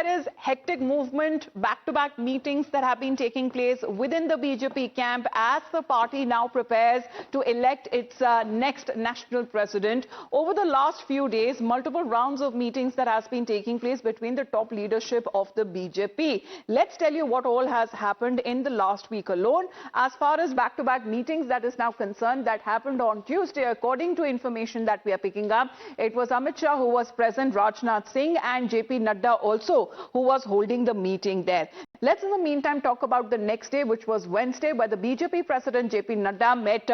there is hectic movement, back-to-back meetings that have been taking place within the BJP camp as the party now prepares to elect its next national president. Over the last few days, multiple rounds of meetings that has been taking place between the top leadership of the BJP. Let's tell you what all has happened in the last week alone. As far as back-to-back meetings that is now concerned, that happened on Tuesday, according to information that we are picking up. It was Amit Shah who was present, Rajnath Singh and JP Nadda also, who was holding the meeting there. Let's in the meantime talk about the next day, which was Wednesday, where the BJP President JP Nadda met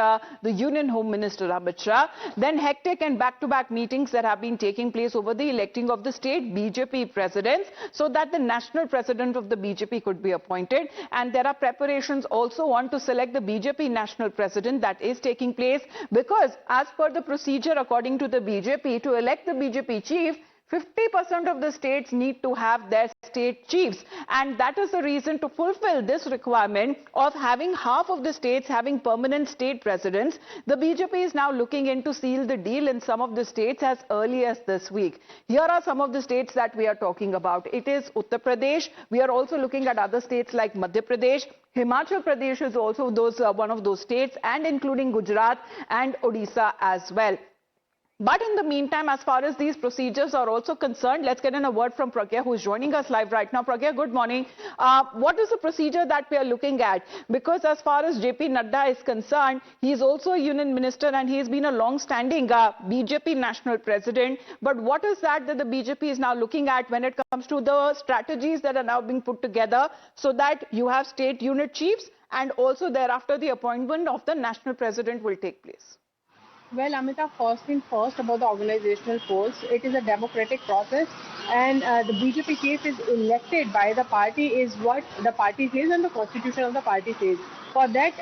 the Union Home Minister Amit Shah. Then hectic and back-to-back meetings that have been taking place over the electing of the state BJP presidents so that the national president of the BJP could be appointed. And there are preparations also on to select the BJP national president that is taking place, because as per the procedure according to the BJP, to elect the BJP chief, 50% of the states need to have their state chiefs, and that is the reason to fulfill this requirement of having half of the states having permanent state presidents. The BJP is now looking into seal the deal in some of the states as early as this week. Here are some of the states that we are talking about. It is Uttar Pradesh. We are also looking at other states like Madhya Pradesh. Himachal Pradesh is also one of those states, and including Gujarat and Odisha as well. But in the meantime, as far as these procedures are also concerned, let's get in a word from Pragya, who is joining us live right now. Pragya, good morning. What is the procedure that we are looking at? Because as far as JP Nadda is concerned, he is also a union minister and he has been a long-standing BJP national president. But what is that the BJP is now looking at when it comes to the strategies that are now being put together so that you have state unit chiefs and also thereafter the appointment of the national president will take place? Well, Amita, first thing first about the organizational polls. It is a democratic process, and the BJP chief is elected by the party is what the party says and the constitution of the party says. For that,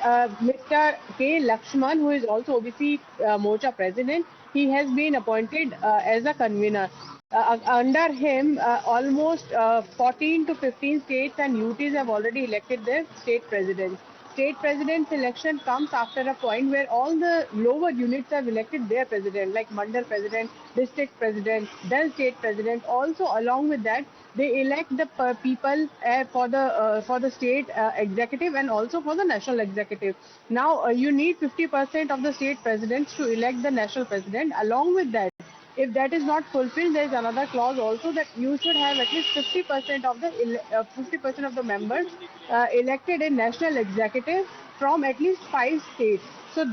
Mr. K. Lakshman, who is also OBC Morcha president, he has been appointed as a convener. Under him, almost 14 to 15 states and UTs have already elected their state presidents. State president's election comes after a point where all the lower units have elected their president, like mandal president, district president, then state president. Also, along with that, they elect the people for the state executive and also for the national executive. Now, you need 50% of the state presidents to elect the national president. Along with that, if that is not fulfilled, there is another clause also that you should have at least 50% of the members elected in national executive from at least 5 states. So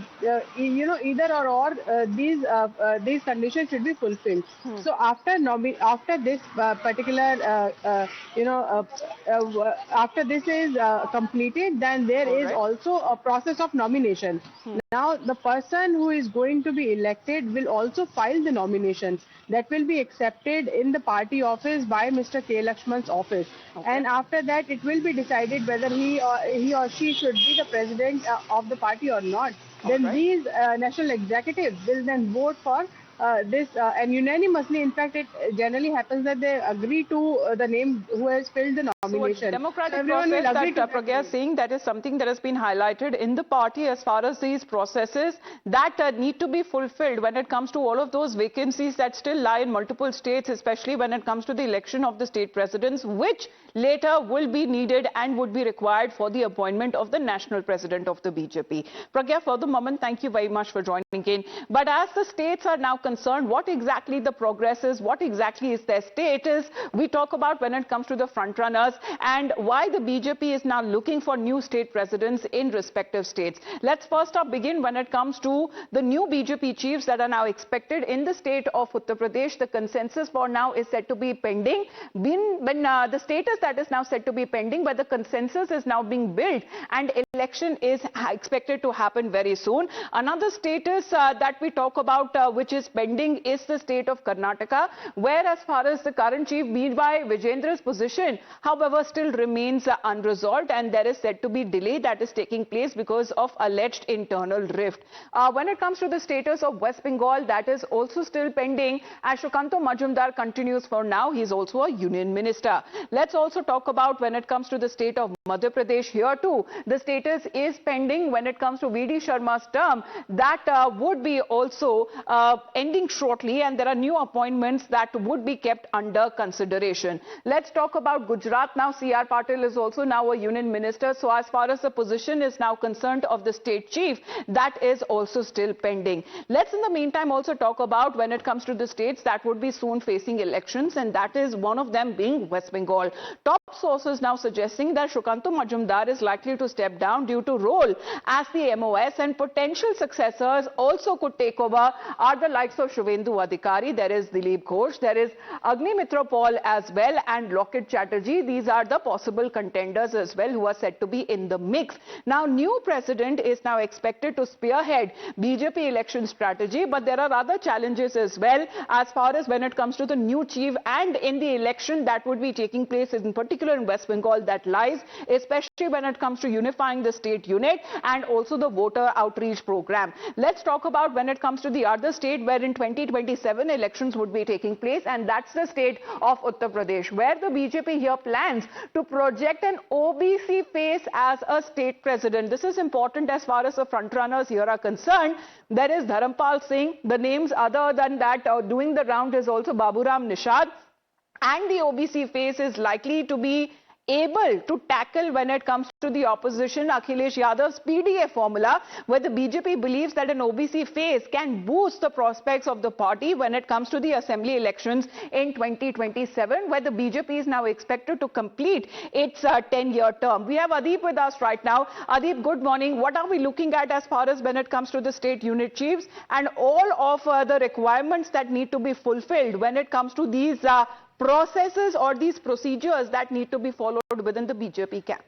either or these conditions should be fulfilled. So after this particular after this is completed, then there is also a process of nomination. Now the person who is going to be elected will also file the nominations that will be accepted in the party office by Mr. K. Lakshman's office. And after that, it will be decided whether he or she should be the president of the party or not. Then these national executives will then vote for this and unanimously. In fact, it generally happens that they agree to the name who has filled the nomination. So democratic process that Pragya is saying, that is something that has been highlighted in the party as far as these processes that need to be fulfilled when it comes to all of those vacancies that still lie in multiple states, especially when it comes to the election of the state presidents, which later will be needed and would be required for the appointment of the national president of the BJP. Pragya, for the moment, thank you very much for joining in. But as the states are now concerned, what exactly the progress is, what exactly is their status, we talk about when it comes to the front runners and why the BJP is now looking for new state presidents in respective states. Let's first up begin when it comes to the new BJP chiefs that are now expected in the state of Uttar Pradesh. The consensus for now is said to be pending. The status that is now said to be pending, but the consensus is now being built and election is expected to happen very soon. Another status that we talk about which is pending is the state of Karnataka, where as far as the current chief B.Y. Vijendra's position, however, still remains unresolved, and there is said to be delay that is taking place because of alleged internal rift. When it comes to the status of West Bengal, that is also still pending, as Shukanto Majumdar continues for now. He is also a union minister. Let's also talk about when it comes to the state of Madhya Pradesh. Here too, the status is pending when it comes to V.D. Sharma's term. That would be also ending shortly, and there are new appointments that would be kept under consideration. Let's talk about Gujarat now. C.R. Patil is also now a union minister. So as far as the position is now concerned of the state chief, that is also still pending. Let's in the meantime also talk about when it comes to the states that would be soon facing elections, and that is one of them being West Bengal. Top sources now suggesting that Shukantu Majumdar is likely to step down due to role as the MOS, and potential successors also could take over are the likes of Shubhendu Adhikari, there is Dilip Ghosh, there is Agnimitra Paul as well, and Lockett Chatterjee. These are the possible contenders as well who are said to be in the mix. Now, new president is now expected to spearhead BJP election strategy, but there are other challenges as well as far as when it comes to the new chief and in the election that would be taking place in particular in West Bengal that lies, especially when it comes to unifying the state unit and also the voter outreach program. Let's talk about when it comes to the other state where in 2027 elections would be taking place, and that's the state of Uttar Pradesh, where the BJP here plans to project an OBC face as a state president. This is important as far as the frontrunners here are concerned. There is Dharampal Singh. The names other than that doing the round is also Baburam Nishad. And the OBC face is likely to be able to tackle when it comes to the opposition Akhilesh Yadav's PDA formula, where the BJP believes that an OBC face can boost the prospects of the party when it comes to the assembly elections in 2027, where the BJP is now expected to complete its 10-year term. We have Adeep with us right now. Adeep, good morning. What are we looking at as far as when it comes to the state unit chiefs and all of the requirements that need to be fulfilled when it comes to these processes or these procedures that need to be followed within the BJP camp?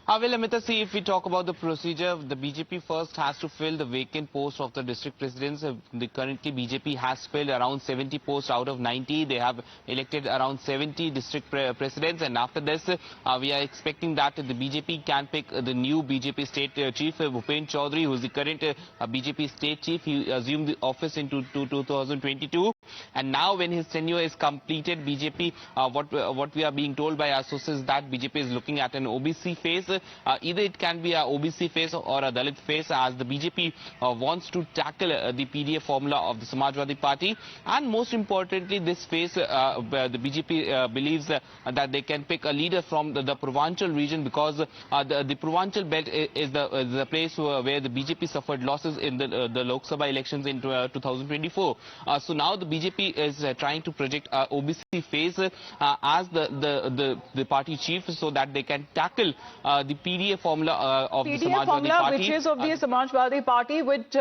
Well, Amita, see, if we talk about the procedure, the BJP first has to fill the vacant post of the district presidents. Currently, BJP has filled around 70 posts out of 90. They have elected around 70 district presidents, and after this, we are expecting that the BJP can pick the new BJP state chief, Bhupen Chaudhary, who is the current BJP state chief. He assumed the office in 2022, and now when his tenure is completed, BJP, what we are being told by our sources that BJP is looking at an OBC phase. Either it can be a OBC phase or a Dalit phase, as the BJP wants to tackle the PDA formula of the Samajwadi Party. And most importantly, this phase, the BJP believes that they can pick a leader from the Purvanchal region, because the Purvanchal belt is the place where the BJP suffered losses in the Lok Sabha elections in 2024. So now the BJP is trying to project OBC phase as the party chief, so that they can tackle the PDA formula of the Samajwadi Party. Which is of the Samajwadi Party, which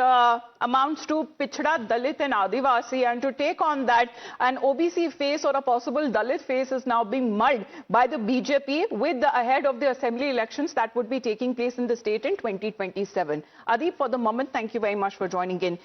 amounts to Pichhda, Dalit and Adivasi, and to take on that, an OBC face or a possible Dalit face is now being mulled by the BJP ahead of the assembly elections that would be taking place in the state in 2027. Adeep, for the moment, thank you very much for joining in.